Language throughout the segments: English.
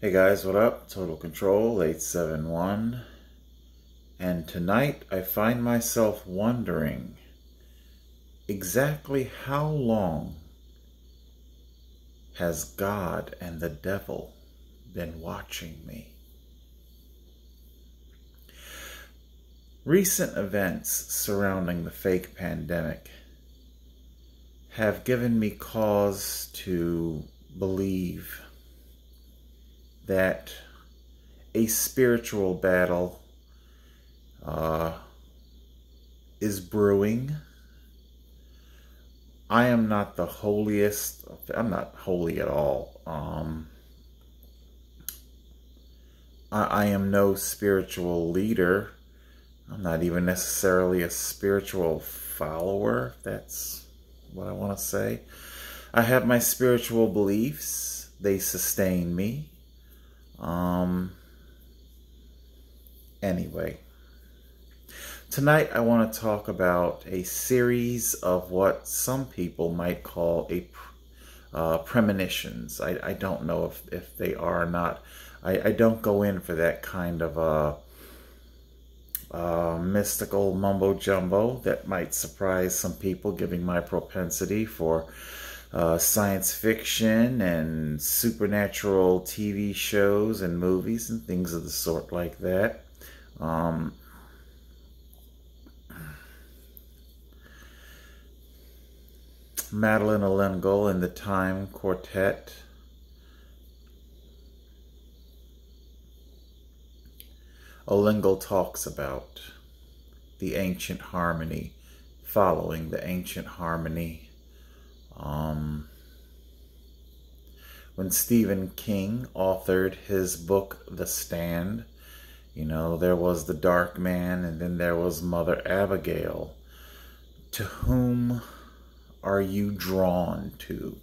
Hey guys, what up? Total Control 871. And tonight I find myself wondering exactly how long has God and the devil been watching me? Recent events surrounding the fake pandemic have given me cause to believe that a spiritual battle is brewing. I am not the holiest. I'm not holy at all. I am no spiritual leader. I'm not even necessarily a spiritual follower, if that's what I want to say. I have my spiritual beliefs. They sustain me. Anyway, tonight I want to talk about a series of what some people might call premonitions. I don't know if they are or not. I don't go in for that kind of mystical mumbo jumbo that might surprise some people, giving my propensity for science fiction and supernatural TV shows and movies and things of the sort like that. Madeleine L'Engle in the Time Quartet. L'Engle talks about the ancient harmony, following the ancient harmony. When Stephen King authored his book, The Stand, there was the Dark Man and then there was Mother Abigail. To whom are you drawn to?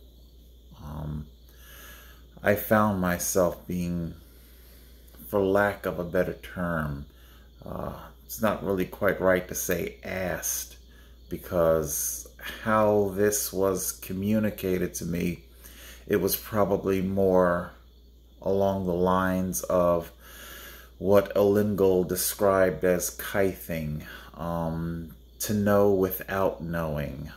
I found myself being, for lack of a better term, it's not really quite right to say asked, because how this was communicated to me, it was probably more along the lines of what L'Engle described as kything, to know without knowing.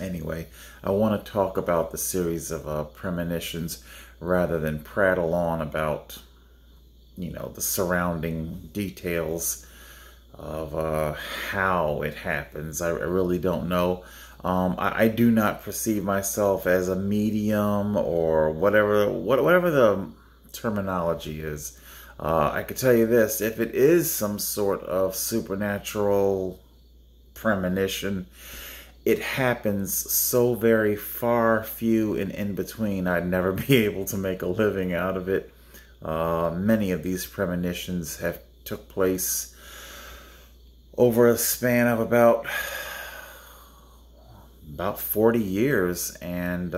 Anyway, I want to talk about the series of premonitions rather than prattle on about, the surrounding details of how it happens. I really don't know. I do not perceive myself as a medium or whatever the terminology is. I could tell you this: if it is some sort of supernatural premonition, it happens so very far, few and in between, I'd never be able to make a living out of it. Many of these premonitions have took place over a span of about 40 years, and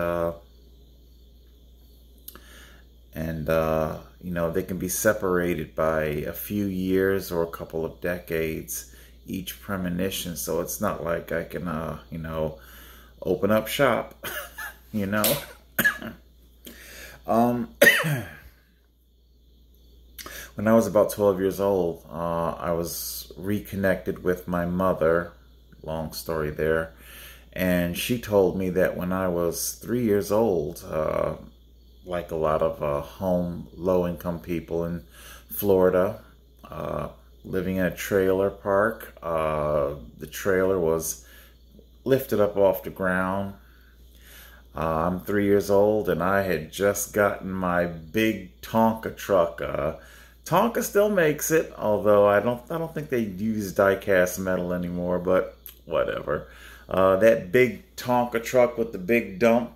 they can be separated by a few years or a couple of decades, each premonition. So it's not like I can open up shop. When I was about 12 years old, I was reconnected with my mother. Long story there. And she told me that when I was 3 years old, like a lot of low-income people in Florida, living in a trailer park, the trailer was lifted up off the ground. I'm 3 years old, and I had just gotten my big Tonka truck. Tonka still makes it, although I don't think they use die-cast metal anymore, but whatever. That big Tonka truck with the big dump,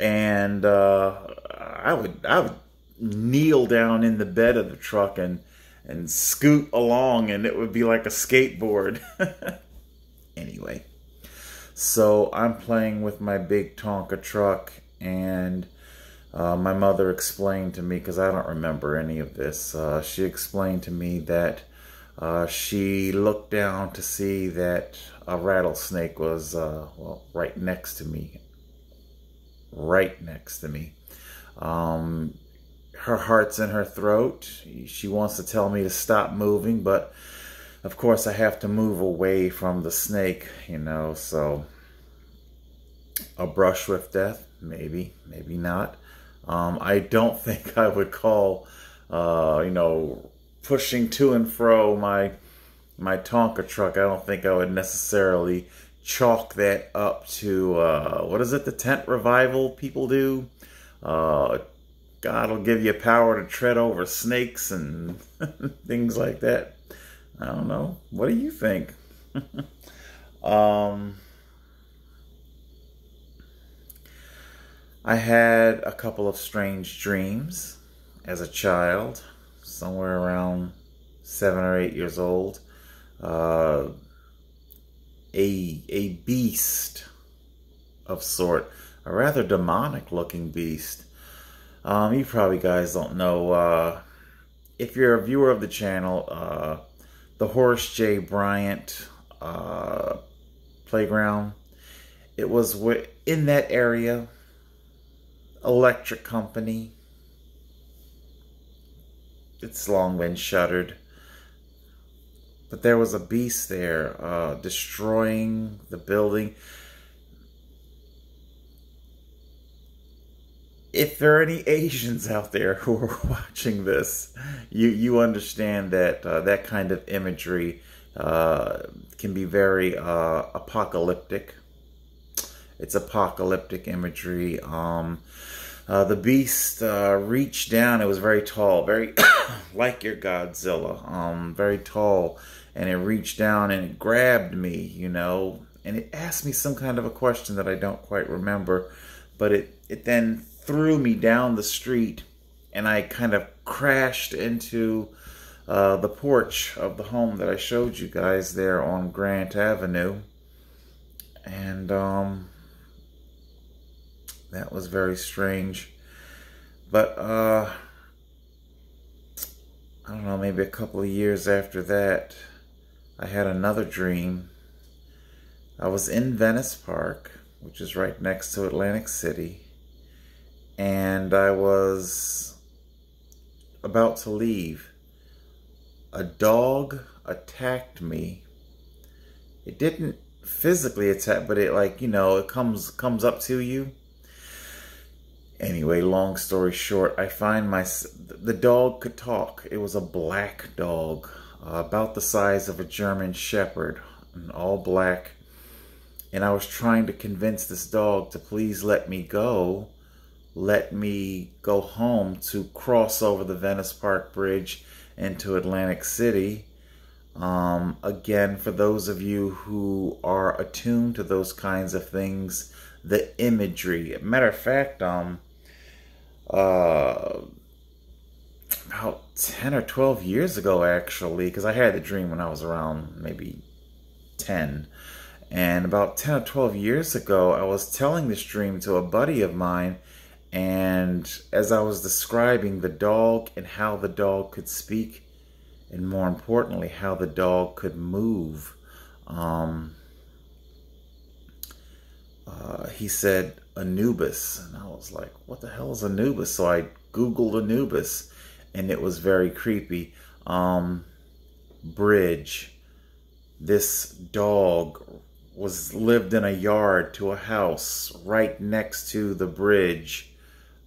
and I would kneel down in the bed of the truck and scoot along, and it would be like a skateboard. Anyway, so I'm playing with my big Tonka truck, and my mother explained to me, because I don't remember any of this, she explained to me that she looked down to see that a rattlesnake was right next to me. right next to me. Her heart's in her throat. She wants to tell me to stop moving, but of course I have to move away from the snake, you know, so a brush with death, maybe, maybe not. I don't think I would call, you know, pushing to and fro my Tonka truck. I don't think I would necessarily chalk that up to, what is it, the tent revival people do? God will give you power to tread over snakes and things like that. I don't know. What do you think? I had a couple of strange dreams as a child, somewhere around 7 or 8 years old. A beast of sort, a rather demonic looking beast. You probably guys don't know, if you're a viewer of the channel, the Horace J. Bryant playground. It was in that area. Electric company. It's long been shuttered. But there was a beast there, destroying the building. If there are any Asians out there who are watching this, you understand that that kind of imagery can be very apocalyptic. It's apocalyptic imagery. The beast reached down. It was very tall, very like your Godzilla, very tall, and it reached down and it grabbed me, you know, and it asked me some kind of a question that I don't quite remember, but it then threw me down the street, and I kind of crashed into the porch of the home that I showed you guys there on Grant Avenue, and that was very strange. But I don't know, maybe a couple of years after that, I had another dream. I was in Venice Park, which is right next to Atlantic City, and I was about to leave. A dog attacked me. It didn't physically attack, but it, like, you know, it comes up to you. Anyway, long story short, I find the dog could talk. It was a black dog, about the size of a German Shepherd, and all black. And I was trying to convince this dog to please let me go home, to cross over the Venice Park Bridge into Atlantic City. Again, for those of you who are attuned to those kinds of things, the imagery. Matter of fact, about 10 or 12 years ago, actually, because I had the dream when I was around maybe 10. And about 10 or 12 years ago, I was telling this dream to a buddy of mine, and as I was describing the dog and how the dog could speak, and more importantly, how the dog could move, he said Anubis, and I was like, what the hell is Anubis? So I Googled Anubis, and it was very creepy. Bridge. This dog lived in a yard to a house right next to the bridge.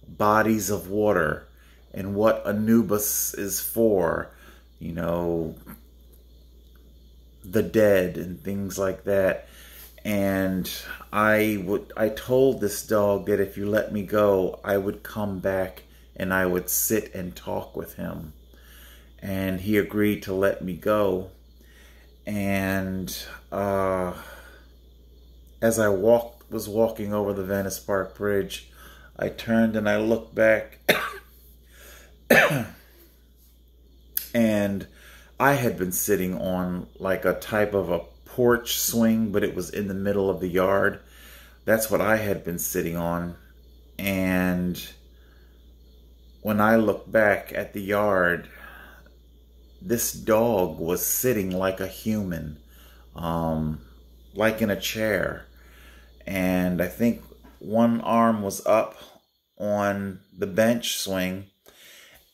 Bodies of water, and what Anubis is for, you know, the dead and things like that. And I told this dog that if you let me go, I would come back and I would sit and talk with him. And he agreed to let me go. And as I was walking over the Venice Park Bridge, I turned and I looked back, and I had been sitting on like a type of a porch swing, but it was in the middle of the yard. That's what I had been sitting on. And when I looked back at the yard, this dog was sitting like a human, like in a chair. And I think one arm was up on the bench swing,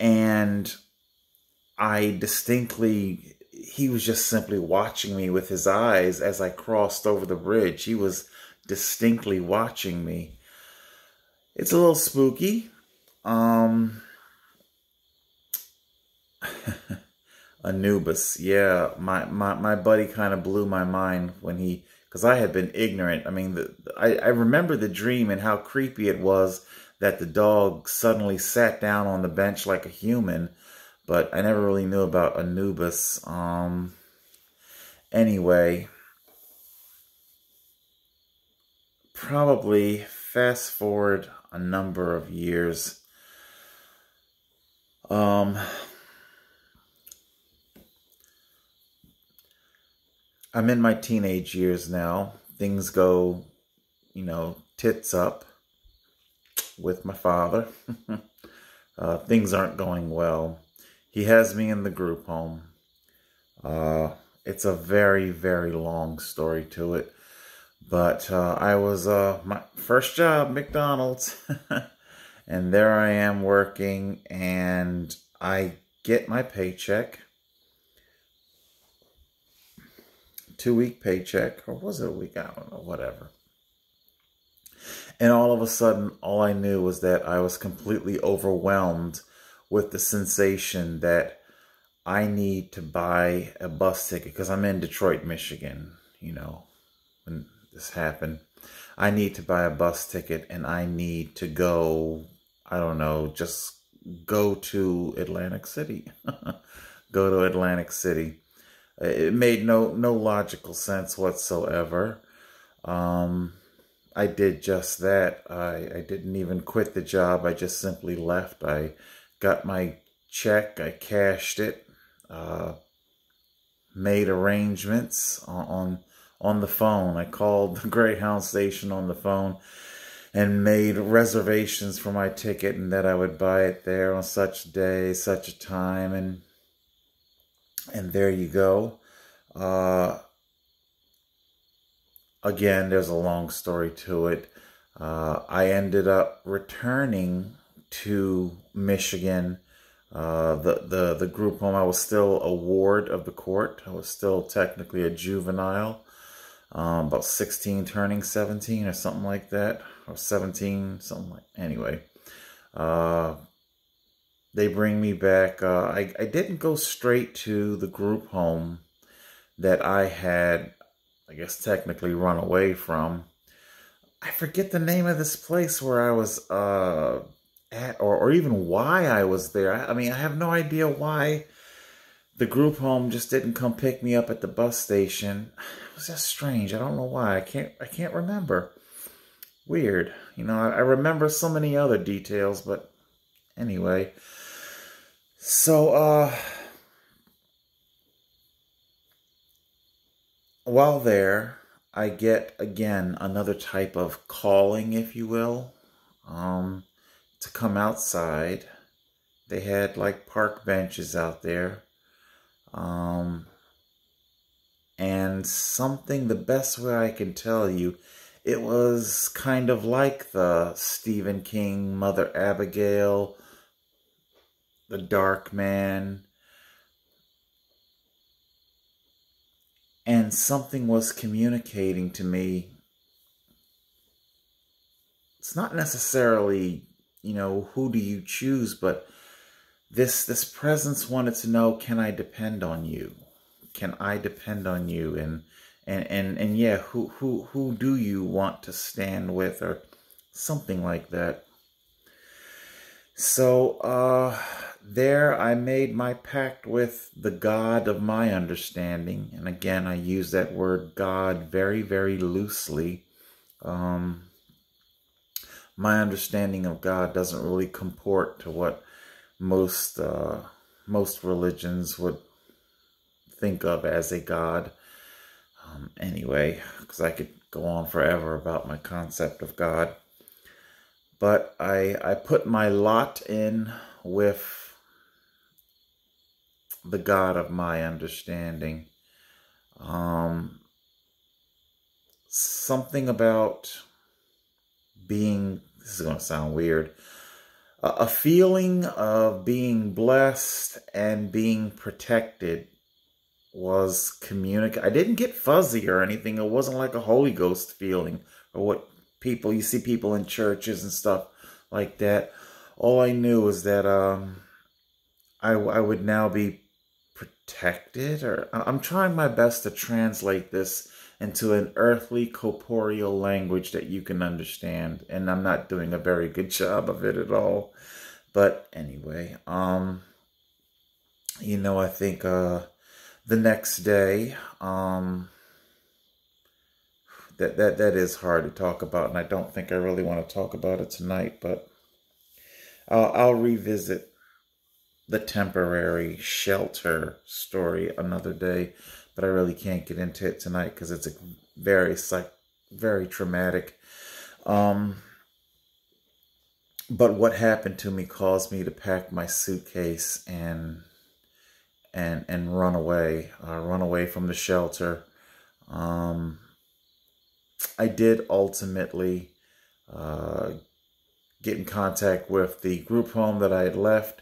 and he was just simply watching me with his eyes as I crossed over the bridge. He was distinctly watching me. It's a little spooky. Anubis, yeah, my buddy kind of blew my mind because I had been ignorant. I mean, I remember the dream and how creepy it was that the dog suddenly sat down on the bench like a human, but I never really knew about Anubis. Anyway, probably fast forward a number of years. I'm in my teenage years now. Things go, tits up with my father. Things aren't going well. He has me in the group home. It's a very, very long story to it. But I was, my first job, McDonald's. And there I am working, and I get my paycheck. 2-week paycheck, or was it a week? I don't know, whatever. And all of a sudden, all I knew was that I was completely overwhelmed with the sensation that I need to buy a bus ticket, because I'm in Detroit, Michigan, when this happened. I need to buy a bus ticket, and I need to go, I don't know, just go to Atlantic City. Go to Atlantic City. It made no logical sense whatsoever. I did just that. I didn't even quit the job. I just simply left. I got my check. I cashed it. Made arrangements on the phone. I called the Greyhound station on the phone and made reservations for my ticket, and that I would buy it there on such a day, such a time, and there you go. Again, there's a long story to it. I ended up returning to Michigan. The group home, I was still a ward of the court. I was still technically a juvenile. About 16 turning 17 or something like that. Or 17, something like, anyway. They bring me back. I didn't go straight to the group home that I had, I guess, technically run away from. I forget the name of this place where I was at, or even why I was there. I mean, I have no idea why the group home just didn't come pick me up at the bus station. It was just strange. I don't know why. I can't remember. Weird. I remember so many other details, but anyway. So, while there, I get, again, another type of calling, if you will, to come outside. They had, like, park benches out there. And something, the best way I can tell you, it was kind of like the Stephen King, Mother Abigail, The Dark Man. And something was communicating to me. It's not necessarily, who do you choose, but this presence wanted to know, can I depend on you? Can I depend on you? And yeah, who do you want to stand with, or something like that. So, there I made my pact with the God of my understanding. And again, I use that word God very, very loosely. My understanding of God doesn't really comport to what most religions would think of as a God. Anyway, because I could go on forever about my concept of God. But I put my lot in with the God of my understanding. Something about being, this is going to sound weird, a feeling of being blessed and being protected was communicated. I didn't get fuzzy or anything. It wasn't like a Holy Ghost feeling or what people, you see people in churches and stuff like that. All I knew was that I would now be protected, or I'm trying my best to translate this into an earthly corporeal language that you can understand, and I'm not doing a very good job of it at all. But anyway, I think the next day, that is hard to talk about, and I don't think I really want to talk about it tonight, but I'll revisit the temporary shelter story another day, but I really can't get into it tonight because it's a very traumatic. But what happened to me caused me to pack my suitcase and run away from the shelter. I did ultimately get in contact with the group home that I had left.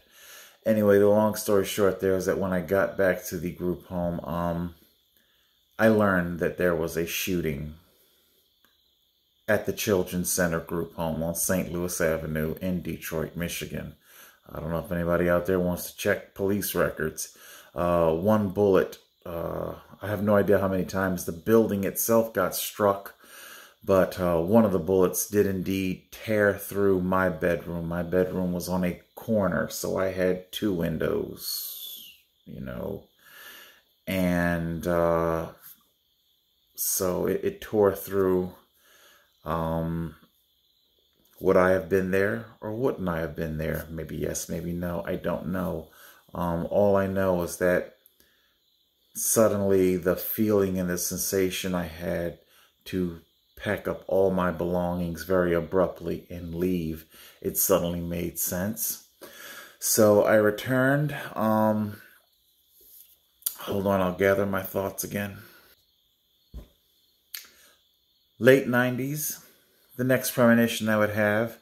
Anyway, the long story short there is that when I got back to the group home, I learned that there was a shooting at the Children's Center group home on St. Louis Avenue in Detroit, Michigan. I don't know if anybody out there wants to check police records. One bullet, I have no idea how many times the building itself got struck, but one of the bullets did indeed tear through my bedroom. My bedroom was on a corner, so I had two windows, and so it tore through. Would I have been there or wouldn't I have been there? Maybe yes, maybe no. I don't know. All I know is that suddenly the feeling and the sensation I had to pack up all my belongings very abruptly and leave, it suddenly made sense. So I returned. Hold on, I'll gather my thoughts again. Late 90s, the next premonition I would have,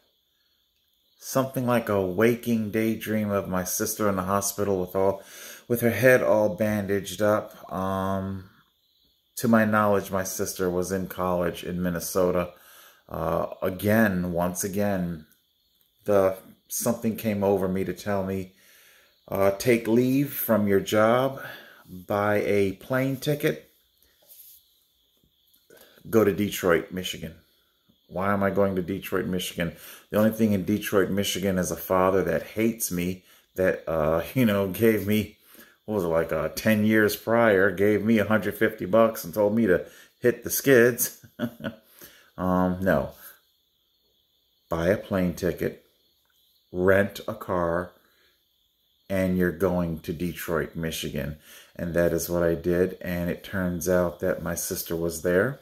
something like a waking daydream of my sister in the hospital with her head all bandaged up. To my knowledge, my sister was in college in Minnesota. Once again, something came over me to tell me, take leave from your job, buy a plane ticket, go to Detroit, Michigan. Why am I going to Detroit, Michigan? The only thing in Detroit, Michigan is a father that hates me, that, gave me, 10 years prior, gave me $150 and told me to hit the skids. No. Buy a plane ticket, rent a car, and you're going to Detroit, Michigan. And that is what I did. And it turns out that my sister was there.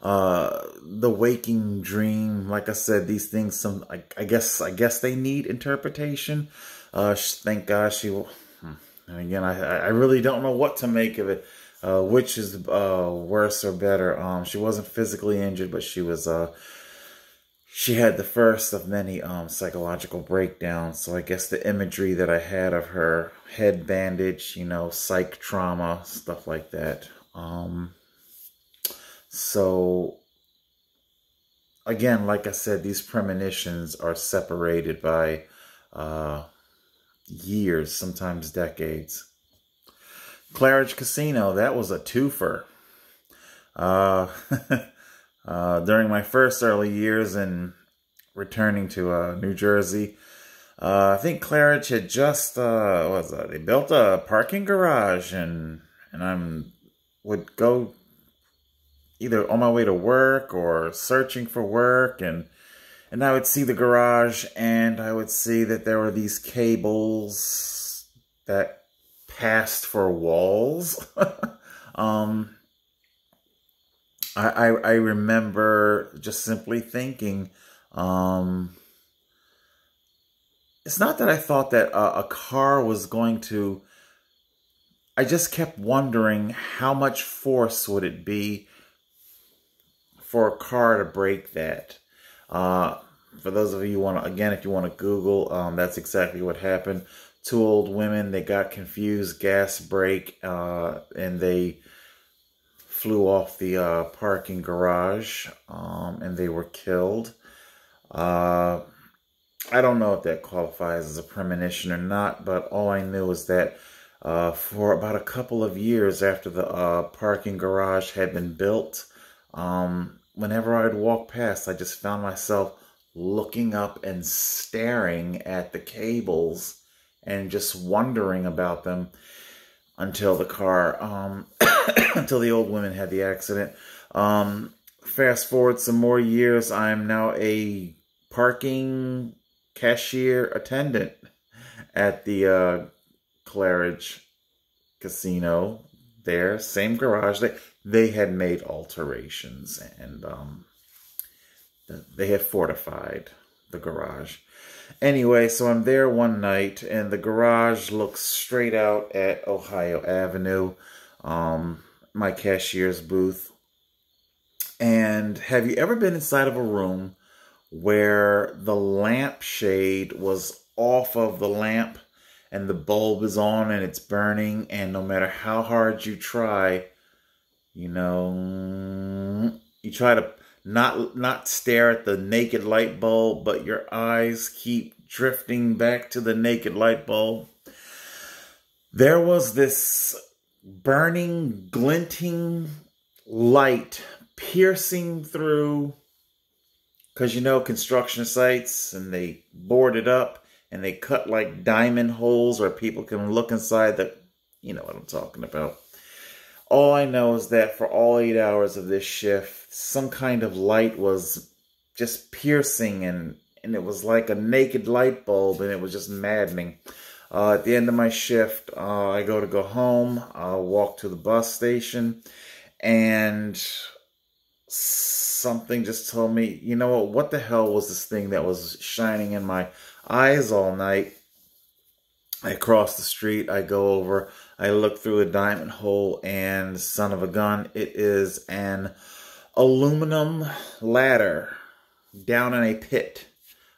The waking dream, like I said, these things, I guess they need interpretation. Thank God she will. Again, I really don't know what to make of it. Which is worse or better. She wasn't physically injured, but she was she had the first of many psychological breakdowns. So I guess the imagery that I had of her head bandage, psych trauma, stuff like that. So again, like I said, these premonitions are separated by years, sometimes decades. Claridge Casino, that was a twofer. During my first early years in returning to New Jersey, I think Claridge had just they built a parking garage, and I would go either on my way to work or searching for work, and I would see the garage, and I would see that there were these cables that passed for walls. I remember just simply thinking, it's not that I thought that a car was going to, I just kept wondering how much force would it be for a car to break that. Uh, for those of you who want to, again, if you want to Google, that's exactly what happened. Two old women, they got confused, gas brake, and they flew off the parking garage, and they were killed. Uh, I don't know if that qualifies as a premonition or not, but all I knew is that for about a couple of years after the parking garage had been built, whenever I'd walk past, I just found myself looking up and staring at the cables and just wondering about them until the car, until the old woman had the accident. Fast forward some more years, I'm now a parking cashier attendant at the Claridge Casino there. Same garage. They had made alterations, and they had fortified the garage. Anyway, so I'm there one night, and the garage looks straight out at Ohio Avenue, my cashier's booth. And have you ever been inside of a room where the lampshade was off of the lamp and the bulb is on and it's burning, and no matter how hard you try, you try to not stare at the naked light bulb, but your eyes keep drifting back to the naked light bulb? There was this burning, glinting light piercing through, because construction sites, and they board it up and they cut like diamond holes where people can look inside the, you know what I'm talking about. All I know is that for all 8 hours of this shift, some kind of light was just piercing, and it was like a naked light bulb, and it was just maddening. At the end of my shift, I go home, I'll walk to the bus station, and something just told me, you know what the hell was this thing that was shining in my eyes all night? I cross the street, I go over, I look through a diamond hole, and son of a gun, it is an aluminum ladder down in a pit.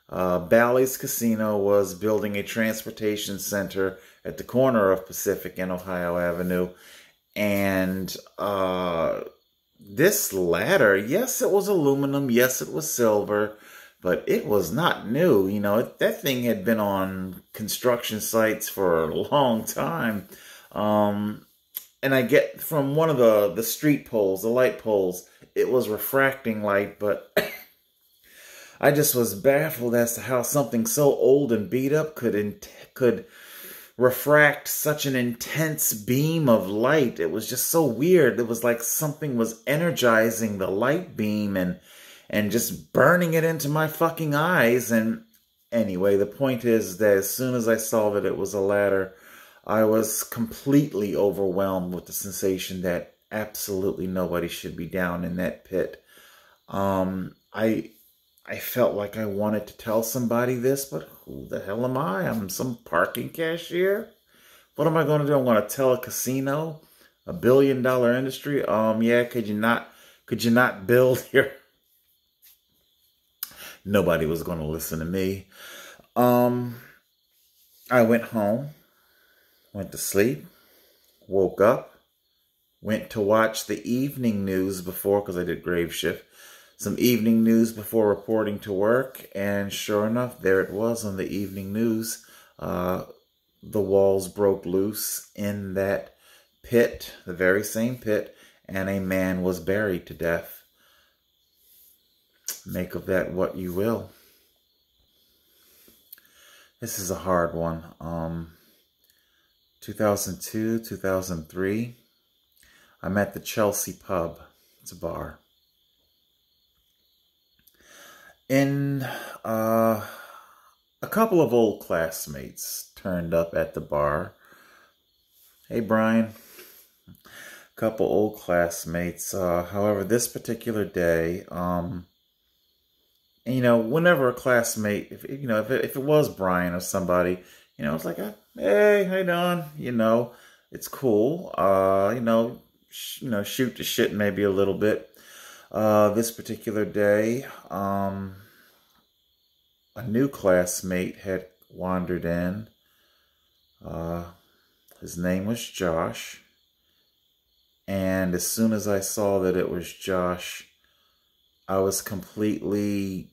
Bally's Casino was building a transportation center at the corner of Pacific and Ohio Avenue, and this ladder, yes, it was aluminum, yes, it was silver, but it was not new. That thing had been on construction sites for a long time. And I get from one of the street poles, the light poles, it was refracting light, but I just was baffled as to how something so old and beat up could refract such an intense beam of light. It was just so weird. It was like something was energizing the light beam and just burning it into my fucking eyes. And anyway, the point is that as soon as I saw that it was a ladder, I was completely overwhelmed with the sensation that absolutely nobody should be down in that pit. I felt like I wanted to tell somebody this, but who the hell am I? I'm some parking cashier. What am I going to do? I'm going to tell a casino, a billion-dollar industry. Yeah, could you not build your... Nobody was going to listen to me. I went home, went to sleep, woke up, went to watch the evening news before, because I did grave shift. Some evening news before reporting to work, and sure enough, there it was on the evening news. The walls broke loose in that pit, the very same pit, and a man was buried to death. Make of that what you will. This is a hard one. 2002, 2003, I'm at the Chelsea pub. It's a bar. And a couple of old classmates turned up at the bar. Hey, Brian. A couple old classmates. However, this particular day, whenever a classmate, if it was Brian or somebody, it's like, hey, how you doing? It's cool. Shoot the shit maybe a little bit. This particular day, a new classmate had wandered in. Uh, his name was Josh. And as soon as I saw that it was Josh, I was completely...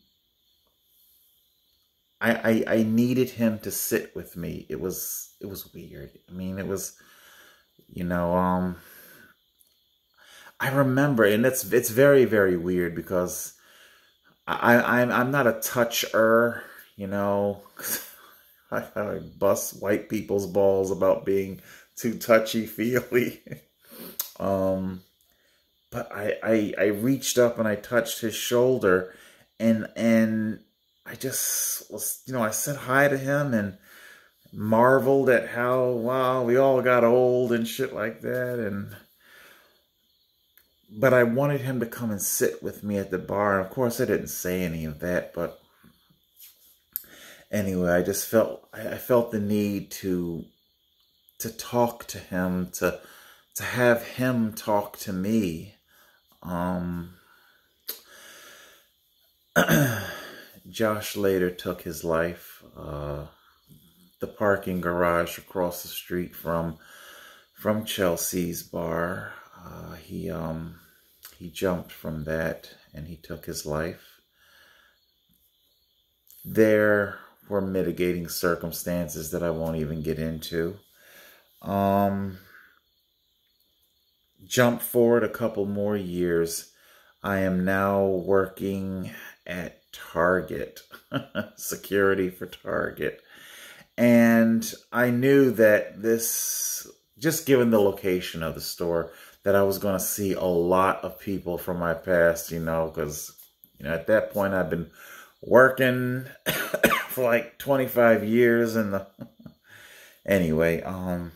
I needed him to sit with me. It was weird. I mean, it was, you know, I remember, and it's very, very weird because I'm not a toucher, you know. I bust white people's balls about being too touchy-feely. But I reached up and I touched his shoulder, and I just was, you know, I said hi to him and marveled at how, wow, we all got old and shit like that. But I wanted him to come and sit with me at the bar. And of course, I didn't say any of that. But anyway, I felt the need to talk to him, to have him talk to me. Josh later took his life. The parking garage across the street from Chelsea's bar. He jumped from that and he took his life. There were mitigating circumstances that I won't even get into. Jump forward a couple more years. I am now working at Target, security for Target. And I knew that this, just given the location of the store, that I was going to see a lot of people from my past, you know, because, you know, at that point I've been working for like 25 years in the... Anyway, and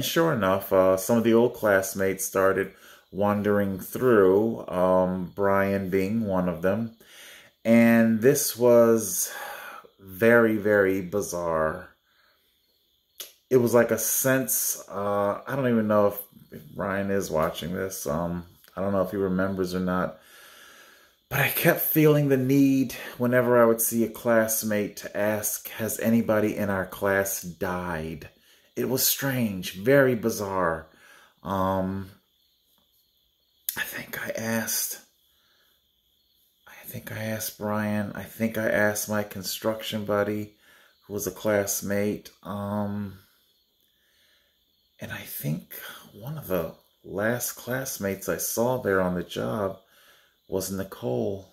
sure enough, some of the old classmates started wandering through, Brian being one of them. And this was very, very bizarre. It was like a sense, I don't even know if Brian is watching this. I don't know if he remembers or not. But I kept feeling the need whenever I would see a classmate to ask, has anybody in our class died? It was strange, very bizarre. I think I asked Brian. I think I asked my construction buddy, who was a classmate. And I think one of the last classmates I saw there on the job was Nicole.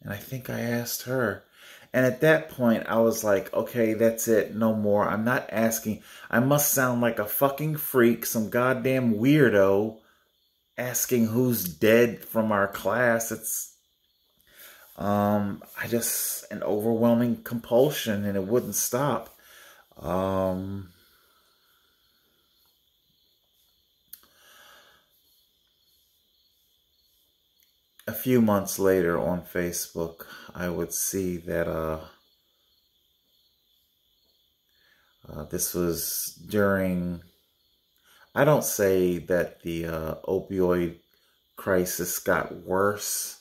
And I think I asked her. And at that point, I was like, okay, that's it. No more. I'm not asking. I must sound like a fucking freak, some goddamn weirdo, asking who's dead from our class. It's, I just, an overwhelming compulsion, and it wouldn't stop. A few months later on Facebook, I would see that this was during, I don't say that the opioid crisis got worse.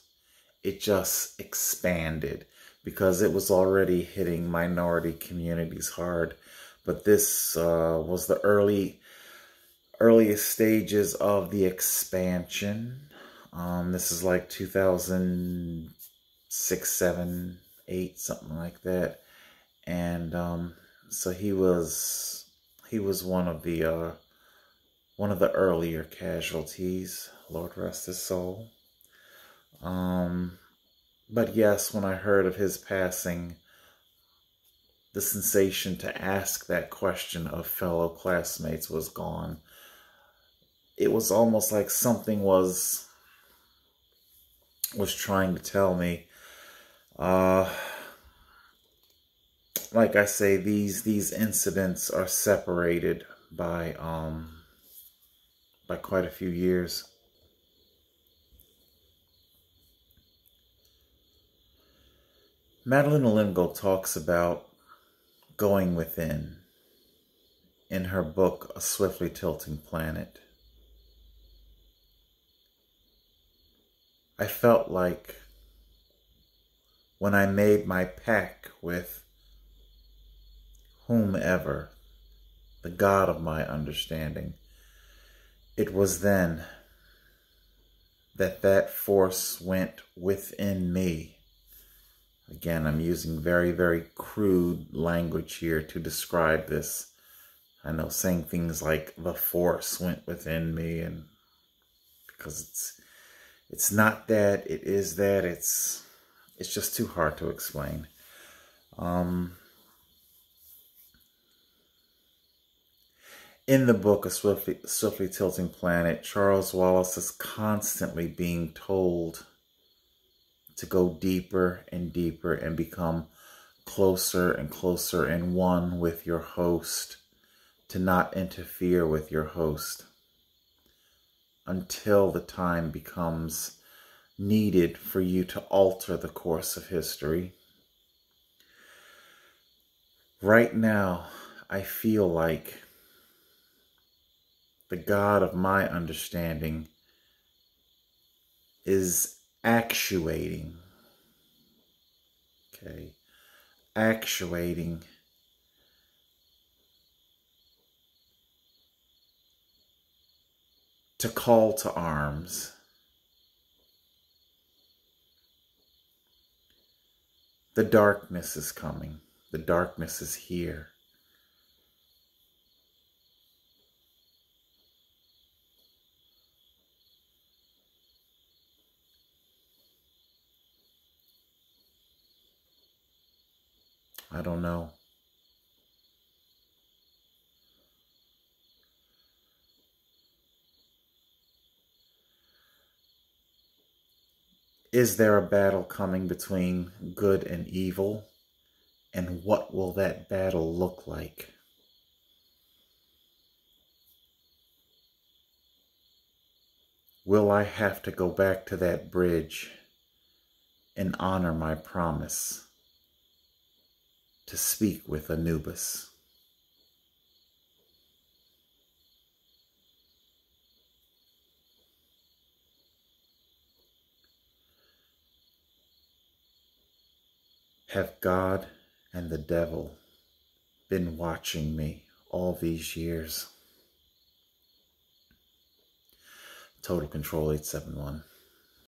It just expanded because it was already hitting minority communities hard. But this was the earliest stages of the expansion. This is like 2006, 7, 8, something like that. And so he was one of the earlier casualties. Lord rest his soul. But yes, when I heard of his passing, the sensation to ask that question of fellow classmates was gone. It was almost like something was trying to tell me, like I say, these incidents are separated by quite a few years. Madeleine L'Engle talks about going within in her book, A Swiftly Tilting Planet. I felt like when I made my pact with whomever, the God of my understanding, it was then that that force went within me. Again, I'm using very, very crude language here to describe this. I know saying things like the force went within me, and because it's not that, it is that, it's just too hard to explain. In the book, A Swiftly Tilting Planet, Charles Wallace is constantly being told to go deeper and deeper and become closer and closer and one with your host, to not interfere with your host until the time becomes needed for you to alter the course of history. Right now, I feel like the God of my understanding is actuating to call to arms. The darkness is coming. The darkness is here. I don't know. Is there a battle coming between good and evil? And what will that battle look like? Will I have to go back to that bridge and honor my promise to speak with Anubis? Have God and the devil been watching me all these years? Total Control 871.